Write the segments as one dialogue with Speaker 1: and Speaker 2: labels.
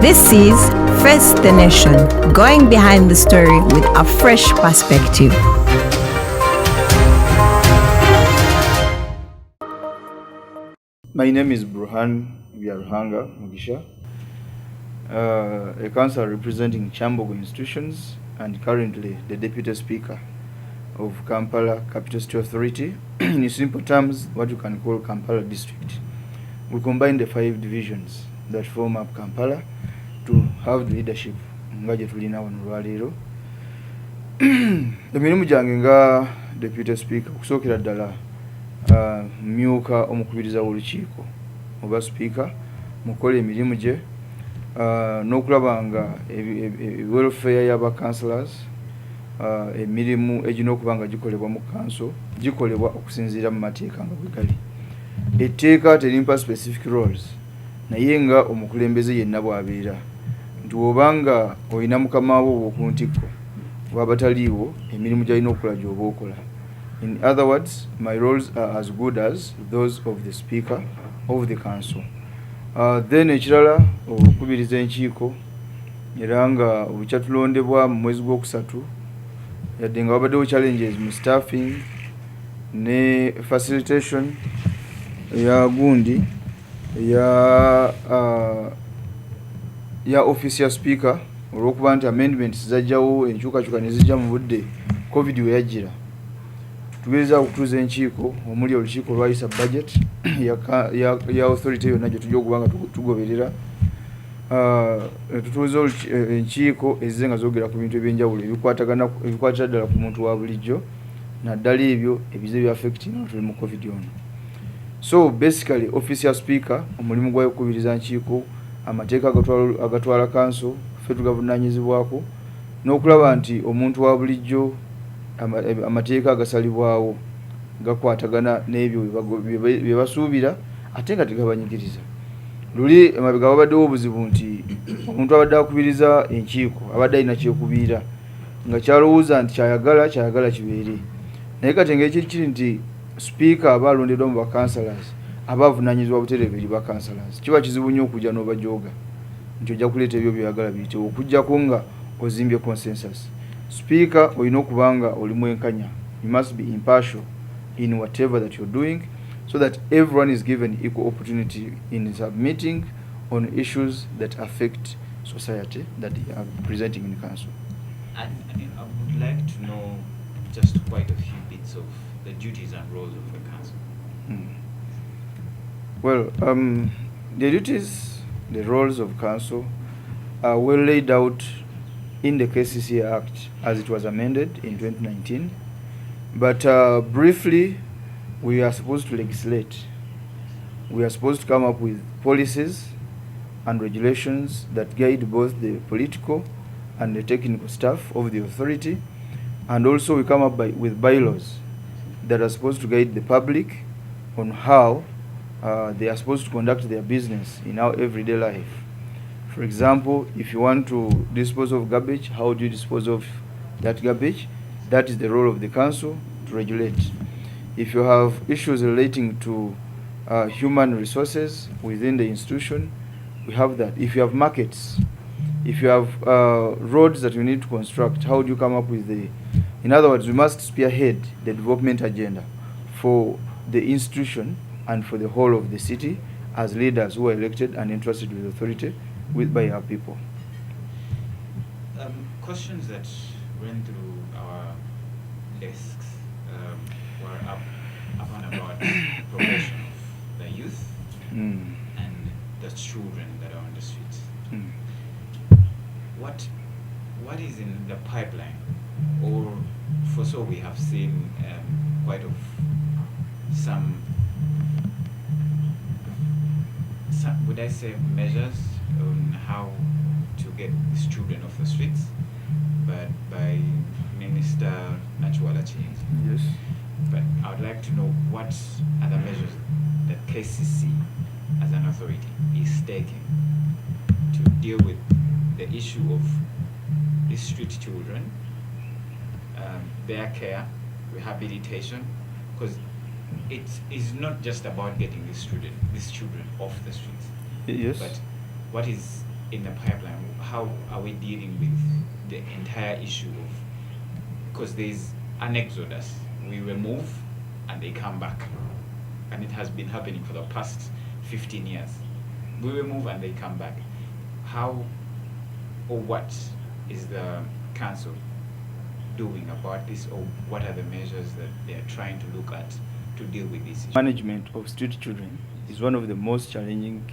Speaker 1: This is Face the Nation, going behind the story with a fresh perspective.
Speaker 2: My name is Bruhan Mugisha, a councillor representing Chambogo institutions and currently the Deputy Speaker of Kampala Capital City Authority, in simple terms, what you can call Kampala District. We combine the 5 divisions that form up Kampala to have the leadership ngaje tulina wano lwaleero. Emirimu gyange nga Deputy Speaker okusookera ddala mmyuka omukubiriza w'olukiiko oba Speaker mukola emirimu gye n'okulaba nga welfare y'aba councillors emirimu egina okuba nga gikolebwa mu kanso gikolebwa okusinziira mu mateeka nga bwe gali. Etteeka terimpa specific roles naye nga omukulembeze yenna bw'abeera nti obanga olina mukama wo ku ntikko bw'abataliiwo emirimu gy'alina okukola gy'oba okola. In other words, my roles are as good as those of the Speaker of the Council. Then ekirala okubiriza enkiiko era nga obukyatulondebwa mu mwezi gw'okusatu yadde nga wabaddewo challenges mu staffing ne facilitation ya gundi ya office ya Speaker olw'okuba nti amendments zajjawo enkyukakyuka ne zijja mu budde covid we yajjira. Tugeeza okutuuza enkiiko omuli olukiiko olwayisa budget ya authority yonna gye tujja okuba nga tugoberera. Tutuuza enkiiko ezze nga zoogera ku bintu ebyenjawulo ebikwatira ddala ku muntu wa bulijjo naddala ebyo ebize byaffecti nga tuli mu covid ono. So basically office ya Speaker omulimu gwayo okukubiriza nkiiko amateeka agatwala kanso ffe tugavunaanyizibwako n'okulaba nti omuntu wa bulijjo amateeka agasalibwawo gakwatagana n'ebyo bye basuubira ate nga tegabanyigiriza. Luli emabega wabaddewo obuzibu nti omuntu abadde akubiriza enkiiko abadde alina kyekubiira nga kyalowooza nti kyayagala kibeere, naye kati engeri kiri nti Speaker aba alondeddwa mu bakansalazi aba avunaanyizibwa butereevu eri bakansalazi. Kiba kizibu nnyo okujja n'obajooga nti ojja kuleeta ebyo byeyagala biyitewo okujjako nga ozimbye consensus. Speaker olina okuba nga oli mwenkanya. You must be impartial in whatever that you're doing so that everyone is given equal opportunity in submitting on issues that affect society that they are presenting in the council.
Speaker 3: I would like to know just quite a few bits of the duties and roles of the council.
Speaker 2: Well, the duties, the roles of council are well laid out in the KCC Act as it was amended in 2019. But briefly, we are supposed to legislate. We are supposed to come up with policies and regulations that guide both the political and the technical staff of the authority. And also we come up with bylaws that are supposed to guide the public on how they are supposed to conduct their business in our everyday life. For example, if you want to dispose of garbage, how do you dispose of that garbage? That is the role of the council to regulate. If you have issues relating to human resources within the institution, we have that. If you have markets, if you have roads that you need to construct, how do you come up with the... In other words, we must spearhead the development agenda for the institution and for the whole of the city as leaders who are elected and entrusted with authority by our people.
Speaker 3: Questions that went through our desks were up and about progression of the youth and the children that are on the streets. What is in the pipeline, or for so we have seen quite of some would I say measures on how to get these children off the streets, but by Minister Nachuala Change.
Speaker 2: Yes.
Speaker 3: But I would like to know what other measures that KCC as an authority is taking to deal with the issue of these street children, their care, rehabilitation, because it is not just about getting these children off the streets.
Speaker 2: Yes.
Speaker 3: But what is in the pipeline, how are we dealing with the entire issue of, because there's an exodus, we remove and they come back, and it has been happening for the past 15 years. We remove and they come back. How or what is the council doing about this, or what are the measures that they are trying to look at to deal with this issue?
Speaker 2: Management of street children is one of the most challenging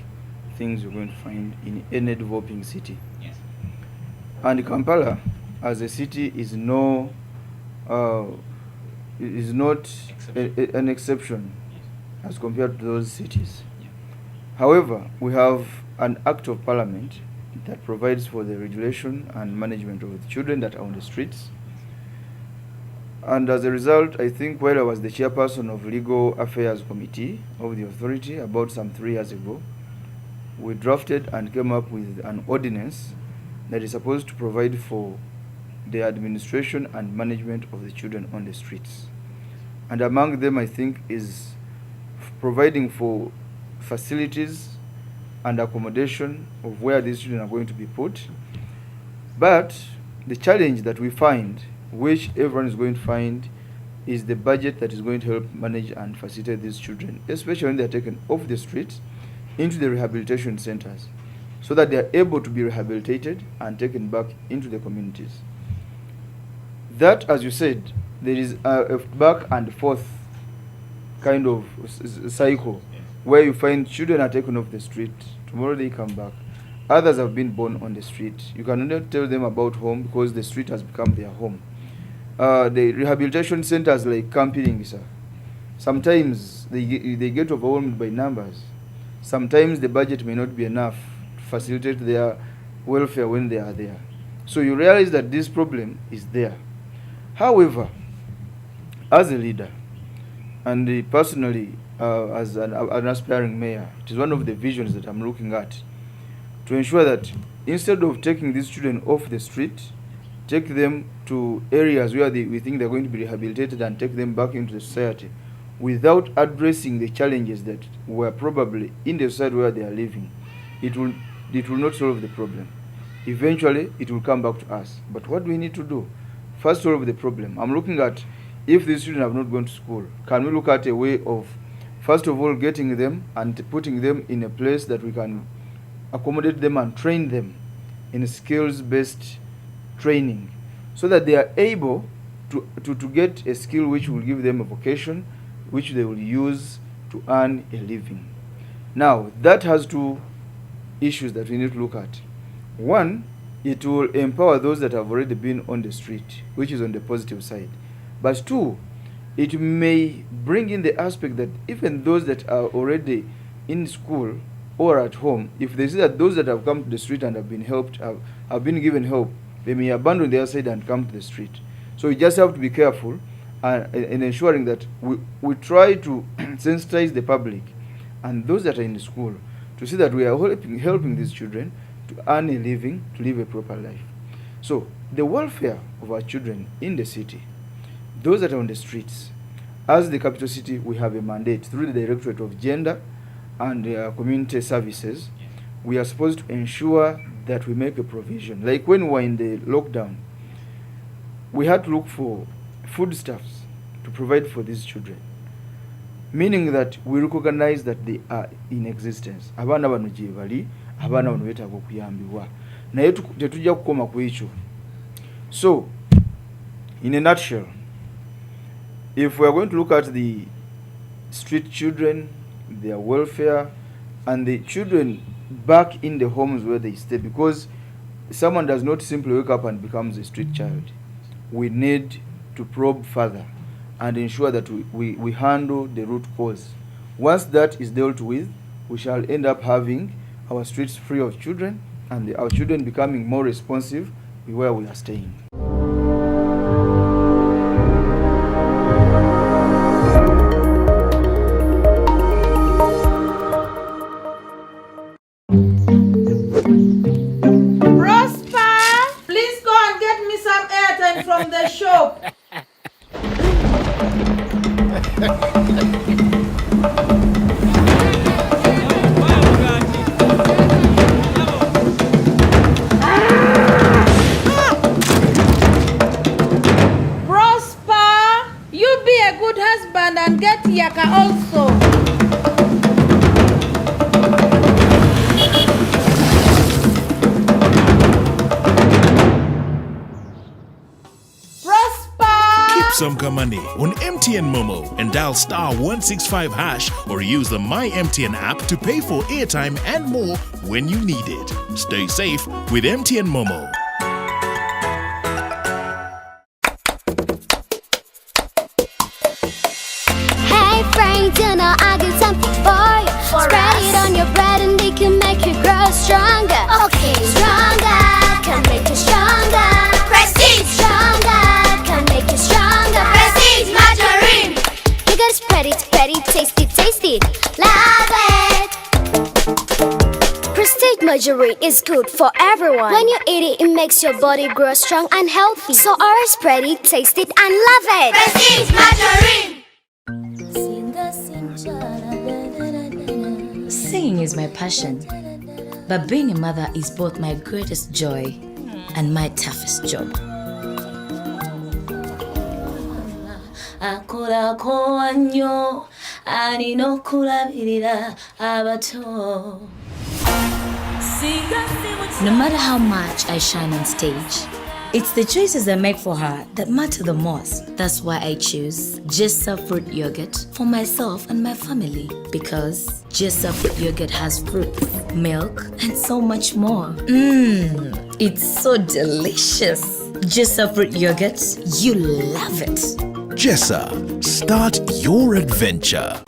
Speaker 2: things you're going to find in any developing city.
Speaker 3: Yes.
Speaker 2: And Kampala, as a city, is not an exception as compared to those cities.
Speaker 3: Yeah.
Speaker 2: However, we have an Act of Parliament that provides for the regulation and management of the children that are on the streets. And as a result, I think while I was the chairperson of Legal Affairs Committee of the authority about some 3 years ago, we drafted and came up with an ordinance that is supposed to provide for the administration and management of the children on the streets. And among them, I think, is providing for facilities and accommodation of where these children are going to be put. But the challenge that we find, which everyone is going to find, is the budget that is going to help manage and facilitate these children, especially when they are taken off the streets into the rehabilitation centers, so that they are able to be rehabilitated and taken back into the communities. That, as you said, there is a back and forth kind of cycle where you find children are taken off the street, tomorrow they come back. Others have been born on the street. You cannot tell them about home because the street has become their home. The rehabilitation centers like Kampiringisa, sometimes they get overwhelmed by numbers. Sometimes the budget may not be enough to facilitate their welfare when they are there. So you realize that this problem is there. However, as a leader, and personally as an aspiring mayor, it is one of the visions that I'm looking at, to ensure that instead of taking these children off the street, take them to areas where we think they're going to be rehabilitated and take them back into the society without addressing the challenges that were probably in the society where they are living. It will not solve the problem. Eventually, it will come back to us. But what do we need to do? First, solve the problem. I'm looking at, if these children have not gone to school, can we look at a way of, first of all, getting them and putting them in a place that we can accommodate them and train them in skills-based training, so that they are able to get a skill which will give them a vocation, which they will use to earn a living. Now, that has two issues that we need to look at. One, it will empower those that have already been on the street, which is on the positive side. But two, it may bring in the aspect that even those that are already in school or at home, if they see that those that have come to the street and have been helped, have been given help, they may abandon their side and come to the street. So we just have to be careful in ensuring that we try to sensitize the public and those that are in school to see that we are helping these children to earn a living, to live a proper life. So the welfare of our children in the city, those that are on the streets, as the capital city, we have a mandate through the Directorate of Gender and Community Services. We are supposed to ensure that we make a provision. Like when we were in the lockdown, we had to look for foodstuffs to provide for these children, meaning that we recognize that they are in existence. Abana bano gye bali, abana bano betaaga okuyambibwa, naye tetujja kukoma ku ekyo. So, in a nutshell, if we are going to look at the street children, their welfare, and the children back in the homes where they stay, because someone does not simply wake up and becomes a street child. We need to probe further and ensure that we handle the root cause. Once that is dealt with, we shall end up having our streets free of children and our children becoming more responsive where we are staying.
Speaker 4: From the shop. some money on MTN Momo and dial star 165 hash or use the My MTN app to pay for airtime and more when you need it. Stay safe with MTN Momo.
Speaker 5: Hey friends, you know I got something for you. Spread it on your bread and they can make you grow stronger. Okay, stronger can make you stronger. Prestige, stronger can make you stronger. Prestige margarine. You gotta spread it, taste it, love it. Prestige margarine is good for everyone. When you eat it, it makes your body grow strong and healthy. So always spread it, taste it, and love it. Prestige margarine.
Speaker 6: Singing is my passion, but being a mother is both my greatest joy and my toughest job. No matter how much I shine on stage, it's the choices I make for her that matter the most. That's why I choose Jessa fruit yogurt for myself and my family. Because Jessa fruit yogurt has fruit, milk, and so much more. It's so delicious. Jessa fruit yogurt, you love it.
Speaker 4: Jessa, start your adventure.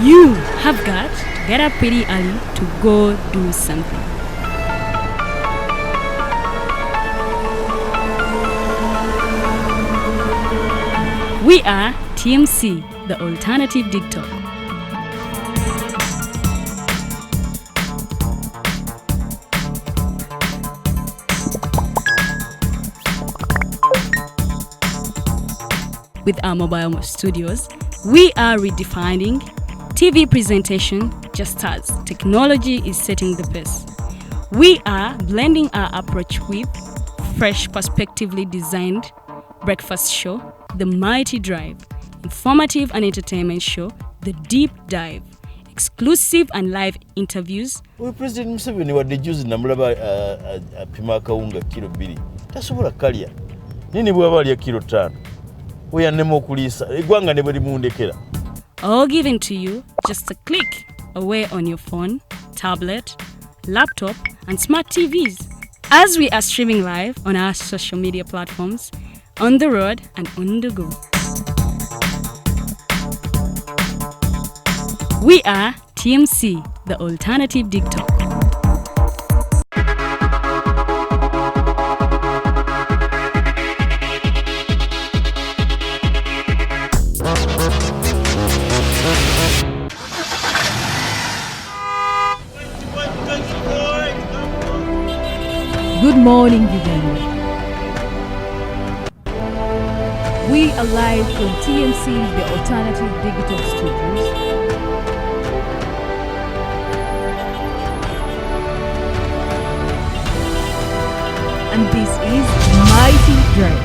Speaker 7: You have got to get up pretty early to go do something. We are TMC, the alternative TikTok. With our mobile studios, we are redefining TV presentation just as technology is setting the pace. We are blending our approach with fresh, perspectively designed breakfast show, The Mighty Drive, informative and entertainment show, The Deep Dive, exclusive and live interviews.
Speaker 8: We President Museveni wadde juzi namulaba apima akawunga kilo 2 tasobola kalya nini bwaba alya kilo 5 oyanema okuliisa eggwanga ne bwe limundekera.
Speaker 7: All given to you just a click away on your phone, tablet, laptop, and smart TVs. As we are streaming live on our social media platforms, on the road and on the go. We are TMC, the alternative TikTok.
Speaker 9: Good morning, Uganda. We are live from TMC, the alternative digital studios. And this is Mighty Drive.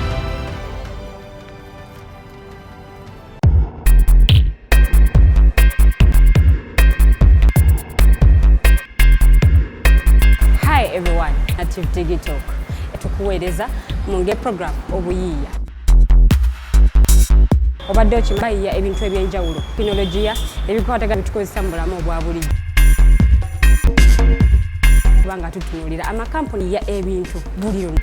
Speaker 7: Hi everyone, Native Digitalk. Etukuweereza munge program obuyiiya. Obadde okimanyi ebintu ebyenjawulo, teknologiya, ebikwatagana bitukozesa mu bulamu obwa bulijjo. Kubanga tutunuulira amakampuni ya ebintu buli lumu.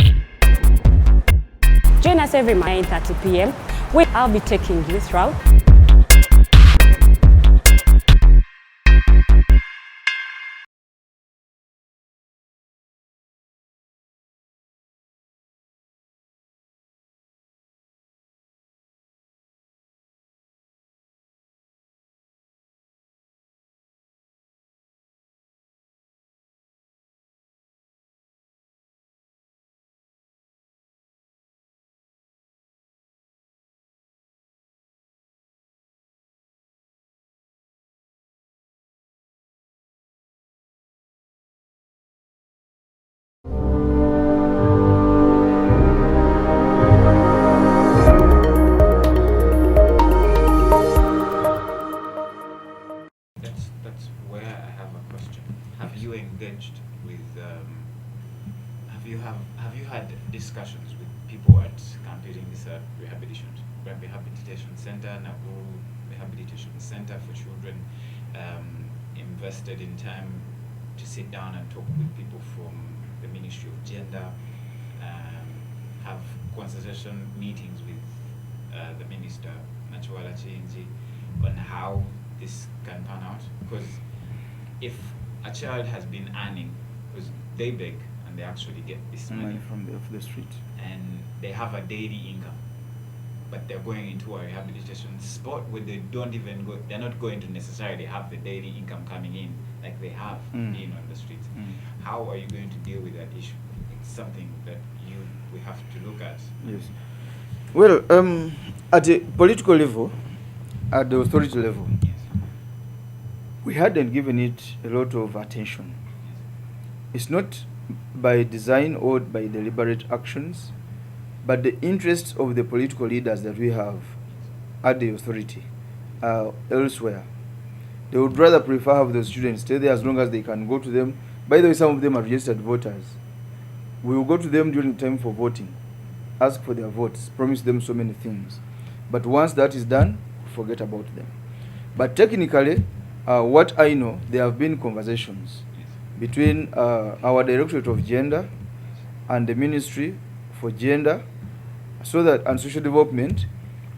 Speaker 7: Join us every 9:30 p.m. where I'll be taking you through
Speaker 3: have you had discussions with people at computing this rehabilitation center, Nakuru Rehabilitation Center for Children, invested in time to sit down and talk with people from the Ministry of Gender, have consultation meetings with the Minister, Nachuala Chinji, on how this can pan out? Because if a child has been earning, because they beg and they actually get this money
Speaker 2: from the street,
Speaker 3: and they have a daily income, but they're going into a rehabilitation spot where they don't even go, they're not going to necessarily have the daily income coming in like they have being on the streets. How are you going to deal with that issue? It's something that we have to look at.
Speaker 2: Yes. Well, at the political level, at the authority level,
Speaker 3: Yes.
Speaker 2: we hadn't given it a lot of attention. It's not by design or by deliberate actions, but the interests of the political leaders that we have at the authority are elsewhere. They would rather prefer have those students stay there as long as they can go to them. By the way, some of them are registered voters. We will go to them during time for voting, ask for their votes, promise them so many things. But once that is done, forget about them. But technically, what I know, there have been conversations between our Directorate of Gender and the Ministry for Gender and Social Development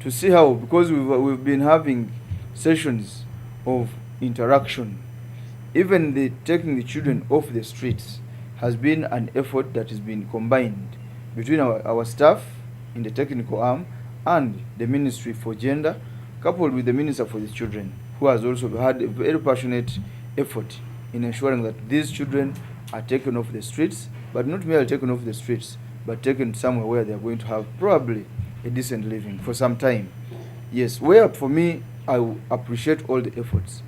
Speaker 2: to see how, because we've been having sessions of interaction, even taking the children off the streets has been an effort that has been combined between our staff in the technical arm and the Ministry for Gender, coupled with the Minister for the Children, who has also had a very passionate effort in ensuring that these children are taken off the streets, but not merely taken off the streets, but taken somewhere where they are going to have probably a decent living for some time. Yes, where for me, I appreciate all the efforts,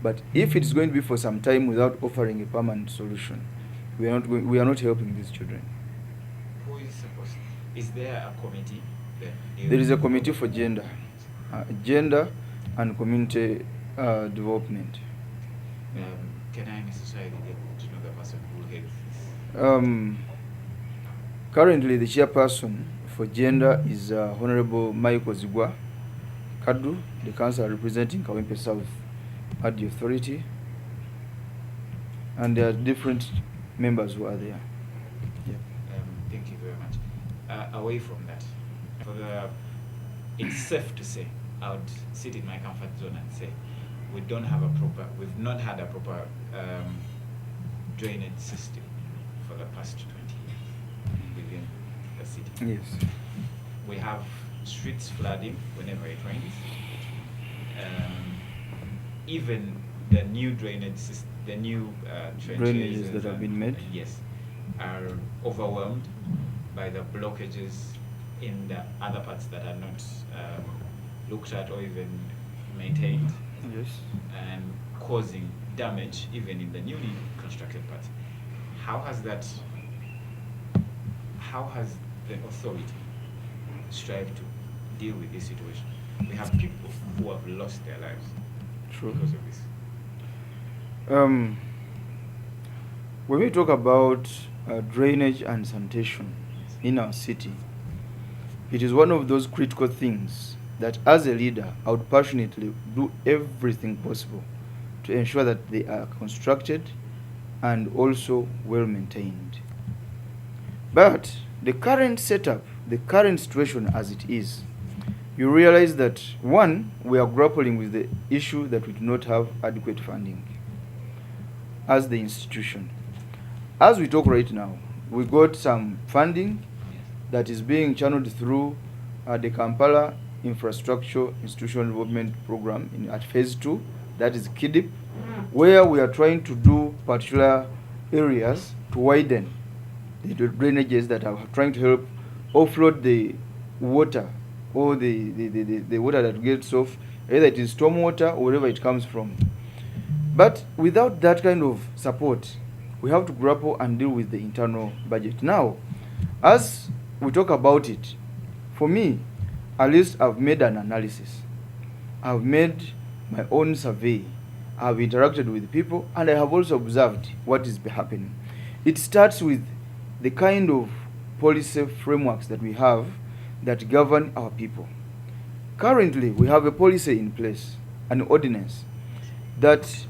Speaker 2: but if it's going to be for some time without offering a permanent solution, we are not helping these children.
Speaker 3: Who is supposed? Is there a committee?
Speaker 2: There is a committee for gender and community development.
Speaker 3: Can I necessarily get to know the person who heads this?
Speaker 2: Currently, the chairperson for gender is Honorable Michael Zigwa Kadu, the councillor representing Kawempe South at the authority, and there are different members who are there. Yeah.
Speaker 3: Thank you very much. Away from that, it's safe to say, I would sit in my comfort zone and say, we've not had a proper drainage system for the past 20 years within the city.
Speaker 2: Yes.
Speaker 3: We have streets flooding whenever it rains. Even the new drainage system, the new
Speaker 2: drainages that have been made,
Speaker 3: yes, are overwhelmed by the blockages in the other parts that are not looked at or even maintained.
Speaker 2: Yes.
Speaker 3: And causing damage even in the newly constructed parts. How has the authority strived to deal with this situation? We have people who have lost their lives because of this.
Speaker 2: When we talk about drainage and sanitation in our city, it is one of those critical things that as a leader, I would passionately do everything possible to ensure that they are constructed and also well maintained. But the current setup, the current situation as it is, you realize that, one, we are grappling with the issue that we do not have adequate funding as the institution. As we talk right now, we got some funding that is being channeled through the Kampala Infrastructure Institutional Development Program at Phase 2, that is KIDIP, where we are trying to do particular areas to widen the drainages that are trying to help offload the water or the water that gets off, either it is stormwater or wherever it comes from. But without that kind of support, we have to grapple and deal with the internal budget. Now, as we talk about it, for me, at least I've made an analysis. I've made my own survey. I've interacted with people, and I have also observed what is happening. It starts with the kind of policy frameworks that we have that govern our people. Currently, we have a policy in place, an ordinance, that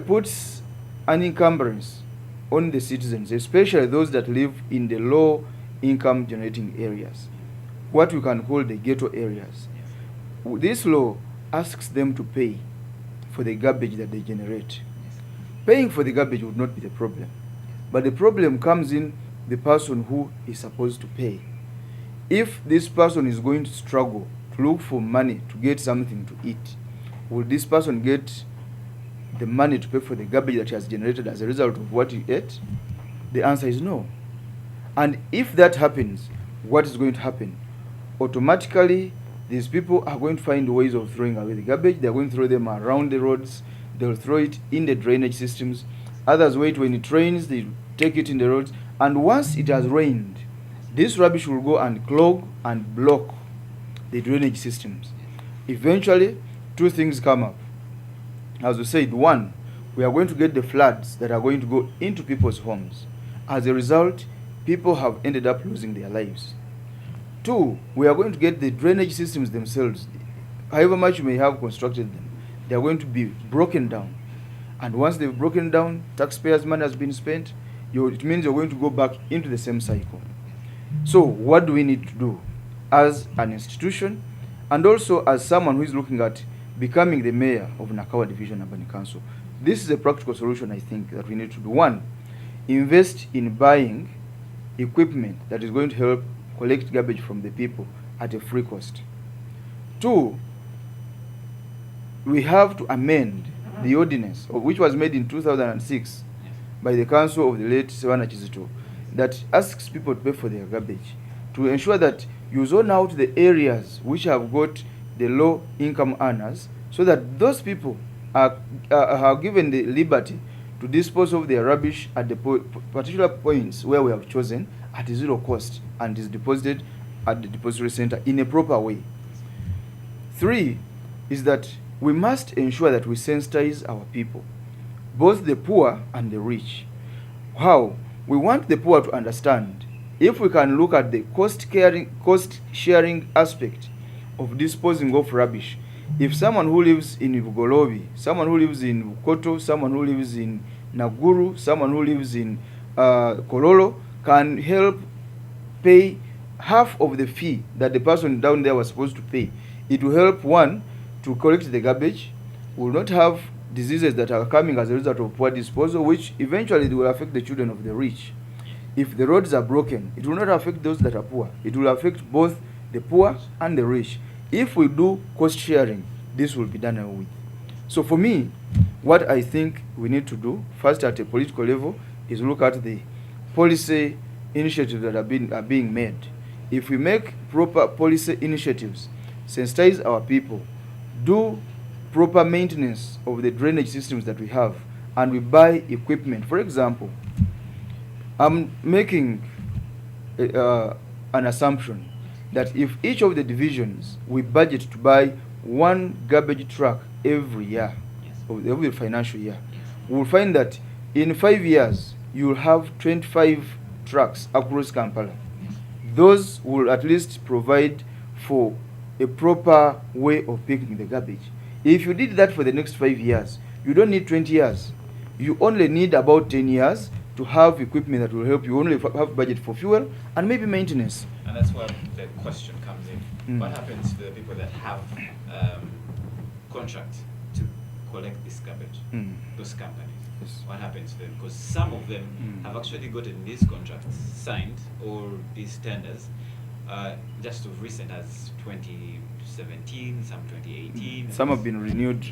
Speaker 2: puts an encumbrance on the citizens, especially those that live in the low income generating areas, what we can call the ghetto areas. This law asks them to pay for the garbage that they generate. Paying for the garbage would not be the problem, but the problem comes in the person who is supposed to pay. If this person is going to struggle to look for money to get something to eat, will this person get the money to pay for the garbage that he has generated as a result of what he ate? The answer is no. And if that happens, what is going to happen? Automatically, these people are going to find ways of throwing away the garbage. They're going to throw them around the roads. They'll throw it in the drainage systems. Others wait when it rains, they take it in the roads. And once it has rained, this rubbish will go and clog and block the drainage systems. Eventually, two things come up. As we said, one, we are going to get the floods that are going to go into people's homes. As a result, people have ended up losing their lives. Two, we are going to get the drainage systems themselves. However much you may have constructed them, they are going to be broken down. And once they've broken down, taxpayers' money has been spent, it means you're going to go back into the same cycle. So what do we need to do as an institution, and also as someone who is looking at becoming the mayor of Nakawa Division Urban Council? This is a practical solution, I think, that we need to do. One, invest in buying equipment that is going to help collect garbage from the people at a free cost. Two, we have to amend the ordinance, which was made in 2006 by the council of the late Sewana Kizito, that asks people to pay for their garbage, to ensure that you zone out the areas which have got the low income earners, so that those people are given the liberty to dispose of their rubbish at the particular points where we have chosen at zero cost, and is deposited at the depository center in a proper way. Three is that we must ensure that we sensitize our people, both the poor and the rich. How? We want the poor to understand, if we can look at the cost sharing aspect of disposing of rubbish. If someone who lives in Bugolobi, someone who lives in Bukoto, someone who lives in Naguru, someone who lives in Kololo can help pay half of the fee that the person down there was supposed to pay, it will help, one, to collect the garbage. We will not have diseases that are coming as a result of poor disposal, which eventually will affect the children of the rich. If the roads are broken, it will not affect those that are poor. It will affect both the poor and the rich. If we do cost sharing, this will be done away with. So for me, what I think we need to do, first at a political level, is look at the policy initiatives that are being made. If we make proper policy initiatives, sensitize our people, do proper maintenance of the drainage systems that we have, and we buy equipment. For example, I'm making an assumption that if each of the divisions we budget to buy one garbage truck every year, every financial year, we'll find that in 5 years you'll have 25 trucks across Kampala. Those will at least provide for a proper way of picking the garbage. If you did that for the next 5 years, you don't need 20 years. You only need about 10 years to have equipment that will help you. Only have budget for fuel and maybe maintenance.
Speaker 3: And that's where the question comes in. What happens to the people that have contracts to collect this garbage, those companies? Yes. What happens to them? Because some of them have actually gotten these contracts signed, or these tenders, just of recent as 2017, some 2018.
Speaker 2: Some have been renewed.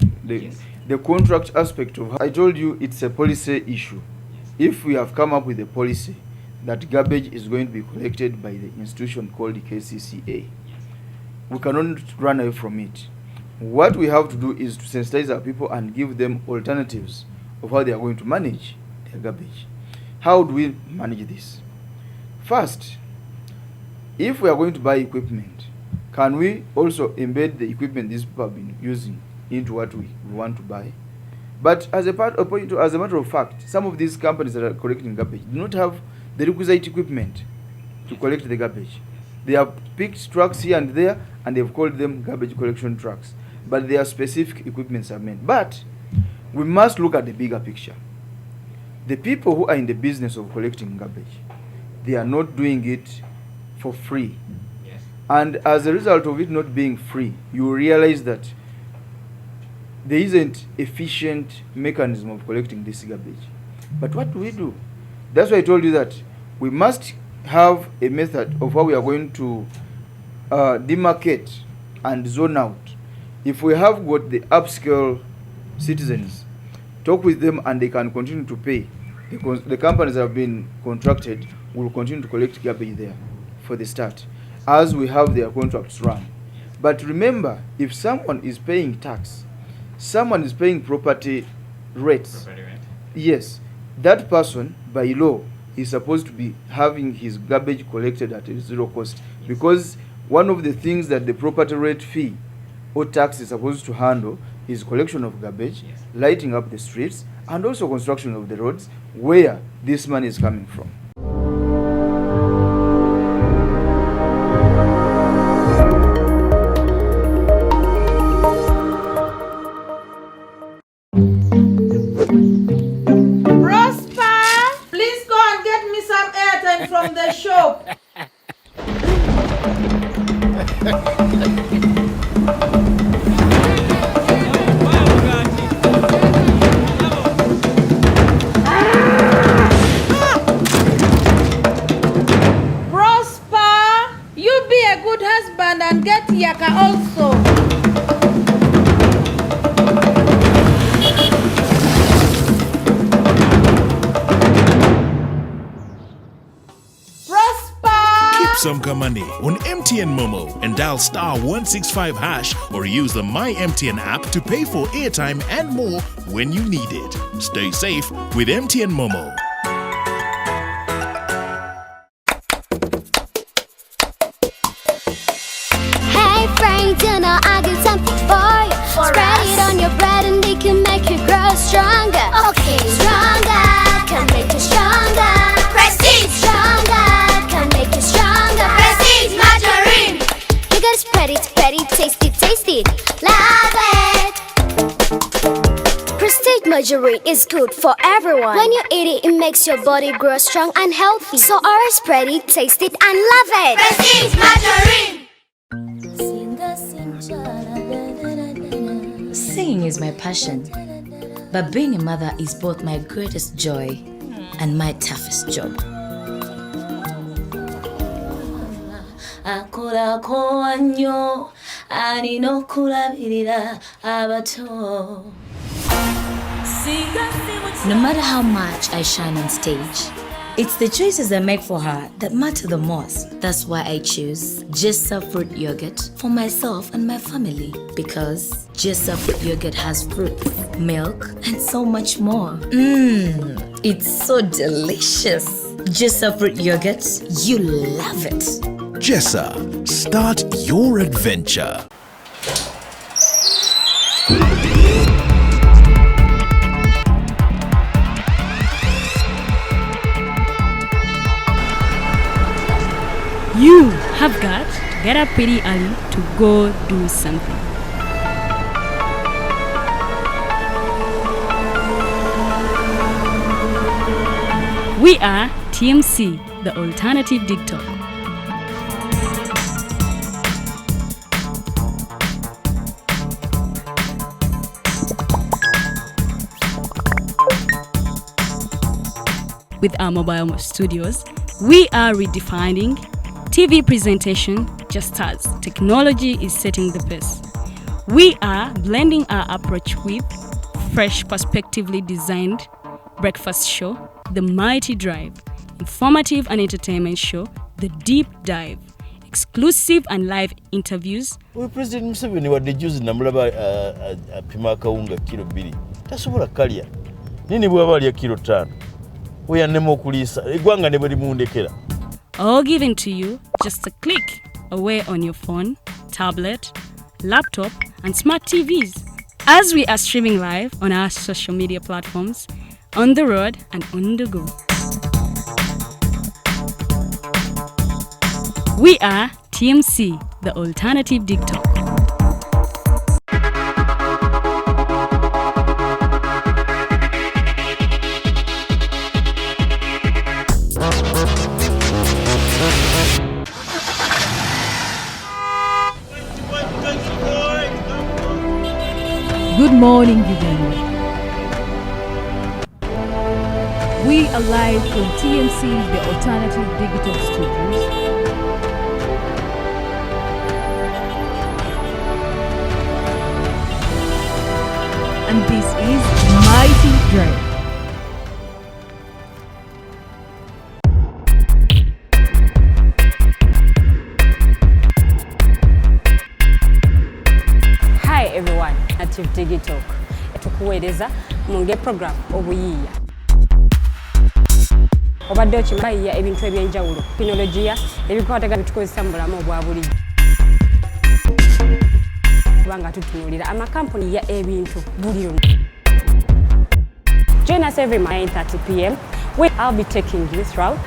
Speaker 2: The contract aspect of, I told you, it's a policy issue.
Speaker 3: Yes.
Speaker 2: If we have come up with a policy that garbage is going to be collected by the institution called the KCCA, we cannot run away from it. What we have to do is to sensitize our people and give them alternatives of how they are going to manage their garbage. How do we manage this? First, if we are going to buy equipment, can we also embed the equipment these people have been using into what we want to buy? But as a matter of fact, some of these companies that are collecting garbage do not have the requisite equipment. to collect the garbage. They have picked trucks here and there, and they've called them garbage collection trucks. But their specific equipments are meant. But we must look at the bigger picture. The people who are in the business of collecting garbage, they are not doing it for free.
Speaker 3: Yes.
Speaker 2: And as a result of it not being free, you realize that there isn't efficient mechanism of collecting this garbage. But what do? That's why I told you that we must have a method of how we are going to demarcate and zone out. If we have got the upscale citizens, talk with them and they can continue to pay. Because the companies that have been contracted will continue to collect garbage there for the start, as we have their contracts run. But remember, if someone is paying tax, someone is paying property rates, yes, that person by law is supposed to be having his garbage collected at a zero cost, because one of the things that the property rate fee or tax is supposed to handle is collection of garbage,
Speaker 3: Yes.
Speaker 2: lighting up the streets, and also construction of the roads where this money is coming from.
Speaker 10: Prosper, please go and get me some airtime from the shop. Prosper, you be a good husband and get Yaka also.
Speaker 4: Keep some money on MTN Momo and dial star 165 hash or use the My MTN app to pay for airtime and more when you need it. Stay safe with MTN Momo.
Speaker 5: Hey friends, you know I got something for you. Spread it on your bread and it can make you grow stronger. Okay, stronger can make you stronger. Prestige, stronger can make you stronger. Prestige margarine. You gotta spread it, taste it, love it. Prestige margarine is good for everyone. When you eat it, it makes your body grow strong and healthy. So always spread it, taste it, and love it. Prestige margarine.
Speaker 6: Singing is my passion, but being a mother is both my greatest joy and my toughest job. Akorako annyo alina okulabirira abato. No matter how much I shine on stage, it's the choices I make for her that matter the most. That's why I choose Jessa fruit yogurt for myself and my family, because Jessa fruit yogurt has fruit, milk, and so much more. It's so delicious. Jessa fruit yogurt, you love it.
Speaker 4: Jessa, start your adventure.
Speaker 7: You have got to get up pretty early to go do something. We are TMC, the alternative dictator. With our mobile studios, we are redefining TV presentation just as technology is setting the pace. We are blending our approach with fresh, perspectively designed breakfast show, The Mighty Drive, informative and entertainment show, The Deep Dive, exclusive and live interviews.
Speaker 8: We President Museveni wadde juzi namulaba apima akawunga kilo 2 tasobola kalya nini bwaba alya kilo 5 oyannema okuliisa eggwanga ne bwe limundekera.
Speaker 7: All given to you just a click away on your phone, tablet, laptop, and smart TVs. As we are streaming live on our social media platforms, on the road and on the go. We are TMC, the alternative TikTok.
Speaker 9: Good morning, Uganda. We are live from TMC, the alternative digital studios. And this is Mighty Drive.
Speaker 11: Hi everyone, Native Digital. Tukuweereza munge program obuyiiya. Obadde okimanyi ebintu ebyenjawulo, tekinologiya, ebikwatagana bitukozesa mu bulamu obwa bulijjo. Kubanga tutunuulira amakampuni ya ebintu buli lumu. Join us every 9:30 p.m. where I'll be taking you through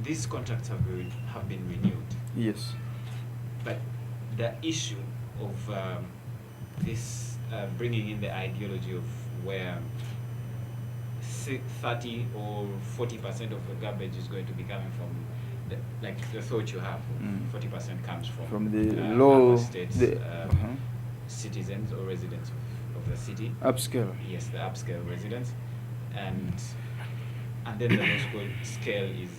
Speaker 3: these contracts have been renewed.
Speaker 2: Yes.
Speaker 3: But the issue of this bringing in the ideology of where 30 or 40% of the garbage is going to be coming from, the thought you have, 40% comes from
Speaker 2: the low
Speaker 3: states, citizens or residents of the city.
Speaker 2: Upscale.
Speaker 3: Yes, the upscale residents, and then the low scale is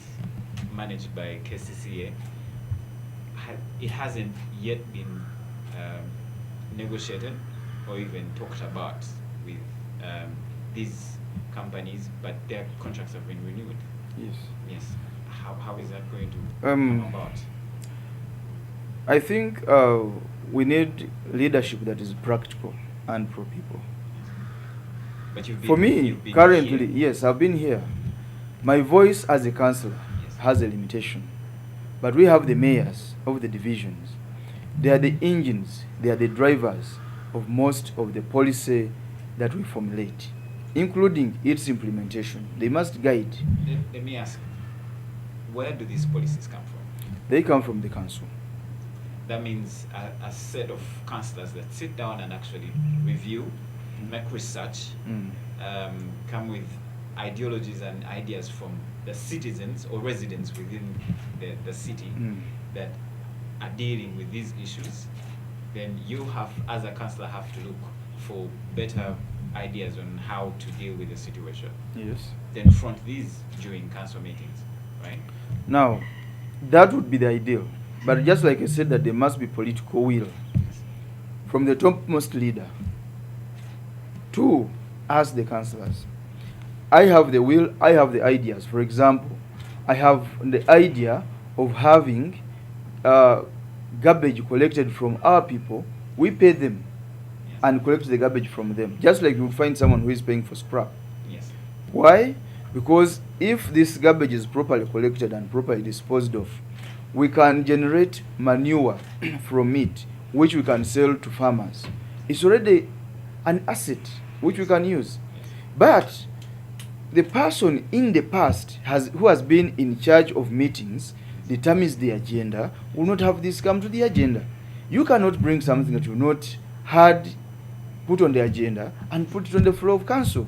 Speaker 3: managed by KCCA. It hasn't yet been negotiated or even talked about with these companies, but their contracts have been renewed.
Speaker 2: Yes.
Speaker 3: Yes. How is that going to come about?
Speaker 2: I think we need leadership that is practical and pro people.
Speaker 3: But
Speaker 2: for me, currently, yes, I've been here. My voice as a councillor has a limitation. But we have the mayors of the divisions. They are the engines, they are the drivers of most of the policy that we formulate, including its implementation. They must guide.
Speaker 3: Let me ask, where do these policies come from?
Speaker 2: They come from the council.
Speaker 3: That means a set of councillors that sit down and actually review, make research, come with ideologies and ideas from the citizens or residents within the city that are dealing with these issues. Then you have, as a councillor, have to look for better ideas on how to deal with the situation.
Speaker 2: Yes.
Speaker 3: Then front these during council meetings, right?
Speaker 2: Now, that would be the ideal. But just like I said, that there must be political will from the topmost leader to us, the councillors. I have the will, I have the ideas. For example, I have the idea of having garbage collected from our people. We pay them and collect the garbage from them. Just like you find someone who is paying for scrap.
Speaker 3: Yes.
Speaker 2: Why? Because if this garbage is properly collected and properly disposed of, we can generate manure from it, which we can sell to farmers. It's already an asset which we can use. But the person in the past who has been in charge of meetings, determines the agenda, will not have this come to the agenda. You cannot bring something that you not had put on the agenda and put it on the floor of council.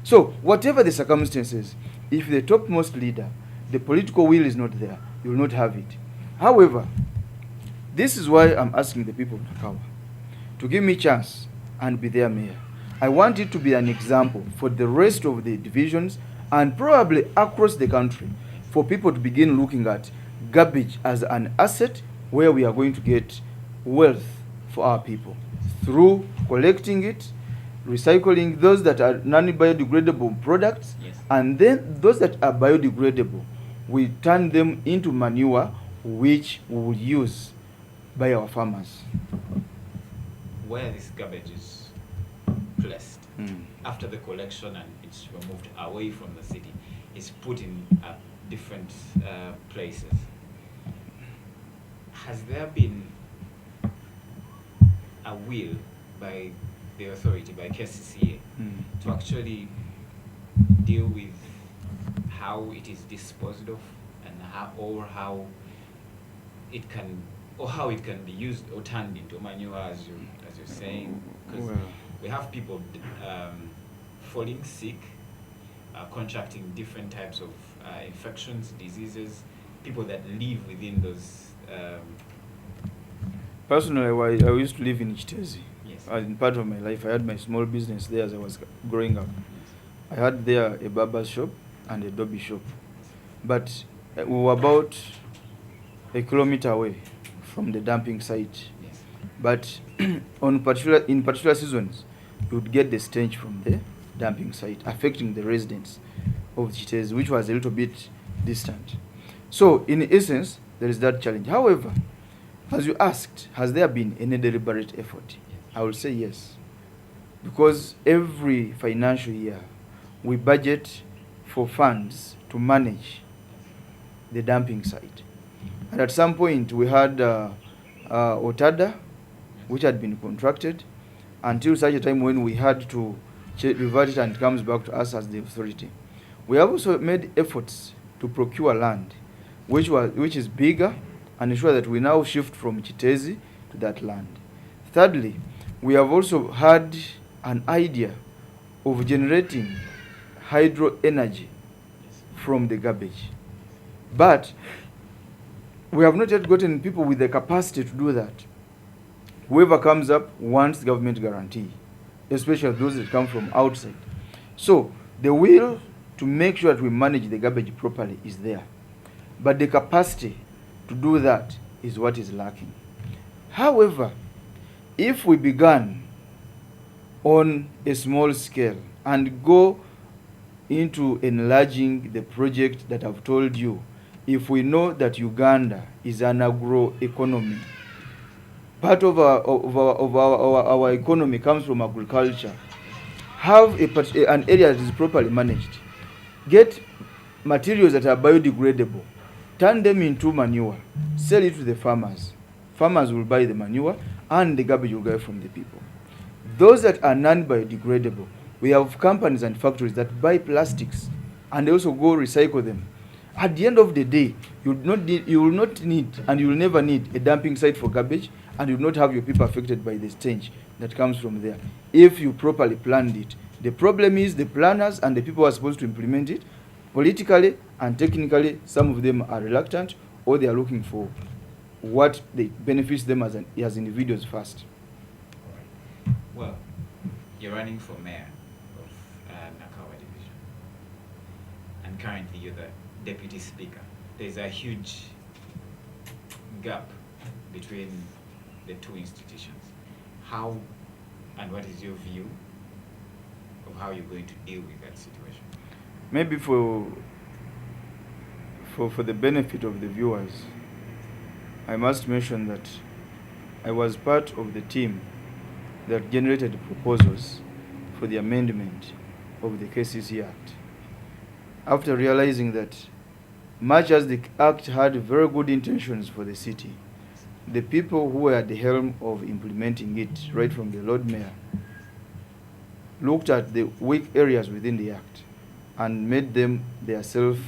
Speaker 2: So whatever the circumstances, if the topmost leader, the political will is not there, you will not have it. However, this is why I'm asking the people of Nakawa to give me chance and be their mayor. I want it to be an example for the rest of the divisions and probably across the country, for people to begin looking at garbage as an asset where we are going to get wealth for our people through collecting it, recycling those that are non-biodegradable products,
Speaker 3: Yes.
Speaker 2: and then those that are biodegradable, we turn them into manure which we will use by our farmers.
Speaker 3: Where this garbage is placed after the collection and it's removed away from the city, is put in different places. Has there been a will by the authority, by KCCA, to actually deal with how it is disposed of and how it can be used or turned into manure, as you're saying? Because
Speaker 2: Well,
Speaker 3: we have people falling sick, contracting different types of infections, diseases, people that live within those.
Speaker 2: personally, I used to live in Chitezi.
Speaker 3: Yes.
Speaker 2: In part of my life, I had my small business there as I was growing up. I had there a barber shop and a dobby shop. But we were about a kilometer away from the dumping site.
Speaker 3: Yes.
Speaker 2: But in particular seasons, you would get the stench from the dumping site, affecting the residents of Chitezi, which was a little bit distant. So, in essence, there is that challenge. However, as you asked, has there been any deliberate effort? I will say yes. Because every financial year, we budget for funds to manage the dumping site. And at some point, we had Otada, which had been contracted, until such a time when we had to revert it and it comes back to us as the authority. We have also made efforts to procure land, which is bigger, and ensure that we now shift from Chitezi to that land. Thirdly, we have also had an idea of generating hydro energy from the garbage. But we have not yet gotten people with the capacity to do that. Whoever comes up wants government guarantee, especially those that come from outside. So the will to make sure that we manage the garbage properly is there. But the capacity to do that is what is lacking. However, if we began on a small scale and go into enlarging the project that I've told you, if we know that Uganda is an agro-economy, part of our economy comes from agriculture, have an area that is properly managed, get materials that are biodegradable, turn them into manure, sell it to the farmers. Farmers will buy the manure and the garbage will go from the people. Those that are non-biodegradable, we have companies and factories that buy plastics and they also go recycle them. At the end of the day, you will not need and you will never need a dumping site for garbage, and you will not have your people affected by the stench that comes from there if you properly planned it. The problem is the planners and the people who are supposed to implement it, politically and technically, some of them are reluctant, or they are looking for what benefits them as individuals first.
Speaker 3: Well, you're running for mayor of Nakawa Division, and currently you're the deputy speaker. There's a huge gap between the two institutions. How and what is your view of how you're going to deal with that situation?
Speaker 2: Maybe for the benefit of the viewers, I must mention that I was part of the team that generated proposals for the amendment of the KCC Act. After realizing that much as the Act had very good intentions for the city, the people who were at the helm of implementing it, right from the Lord Mayor, looked at the weak areas within the Act and made them their self,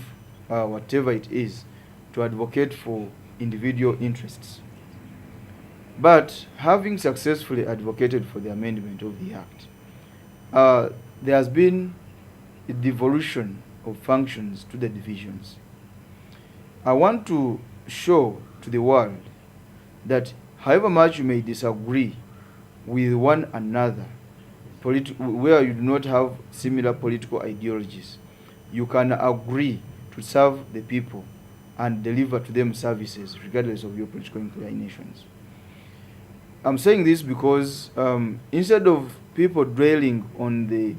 Speaker 2: whatever it is, to advocate for individual interests. But having successfully advocated for the amendment of the Act, there has been a devolution of functions to the divisions. I want to show to the world that however much you may disagree with one another, where you do not have similar political ideologies, you can agree to serve the people and deliver to them services regardless of your political inclinations. I'm saying this because instead of people dwelling on the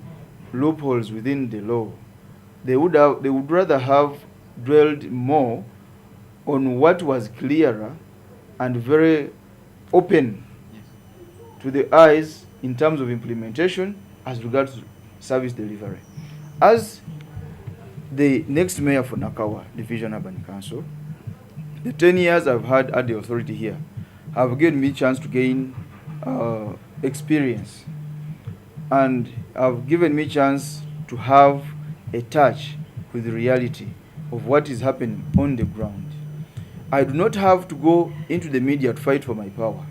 Speaker 2: loopholes within the law, they would rather have dwelled more on what was clearer and very open to the eyes in terms of implementation as regards service delivery. As the next mayor for Nakawa Division Urban Council, the 10 years I've had at the authority here have given me a chance to gain experience, and have given me a chance to have a touch with the reality of what is happening on the ground. I do not have to go into the media to fight for my power.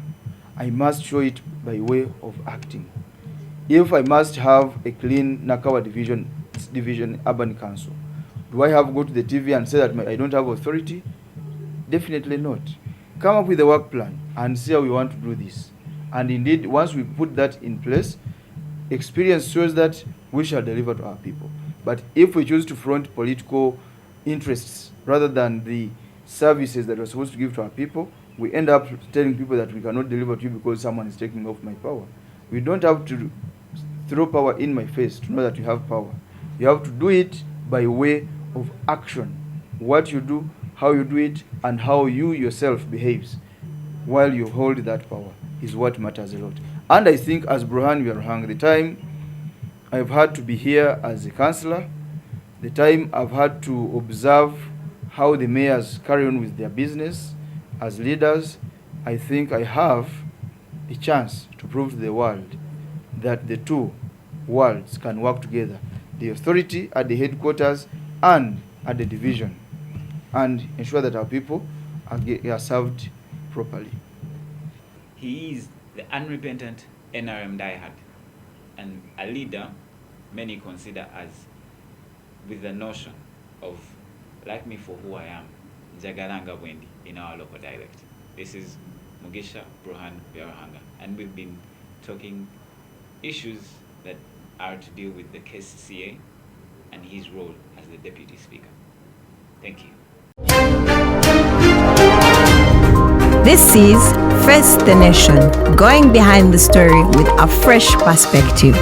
Speaker 2: I must show it by way of acting. If I must have a clean Nakawa Division Urban Council, do I have to go to the TV and say that I don't have authority? Definitely not. Come up with a work plan and see how we want to do this. And indeed, once we put that in place, experience shows that we shall deliver to our people. But if we choose to front political interests rather than the services that we're supposed to give to our people, we end up telling people that we cannot deliver to you because someone is taking off my power. We don't have to throw power in my face to know that you have power. You have to do it by way of action. What you do, how you do it, and how you yourself behaves while you hold that power is what matters a lot. And I think as Bruhan Yarhang, the time I've had to be here as a councillor, the time I've had to observe how the mayors carry on with their business as leaders, I think I have a chance to prove to the world that the two worlds can work together, the authority at the headquarters and at the division, and ensure that our people are served properly.
Speaker 3: He is the unrepentant NRM diehard and a leader many consider as with the notion of like me for who I am, Jagalanga Wendi in our local dialect. This is Mugisha Bruhan Biarahanga, and we've been talking issues that are to deal with the KCCA and his role as the Deputy Speaker. Thank you.
Speaker 1: This is Face the Nation, going behind the story with a fresh perspective.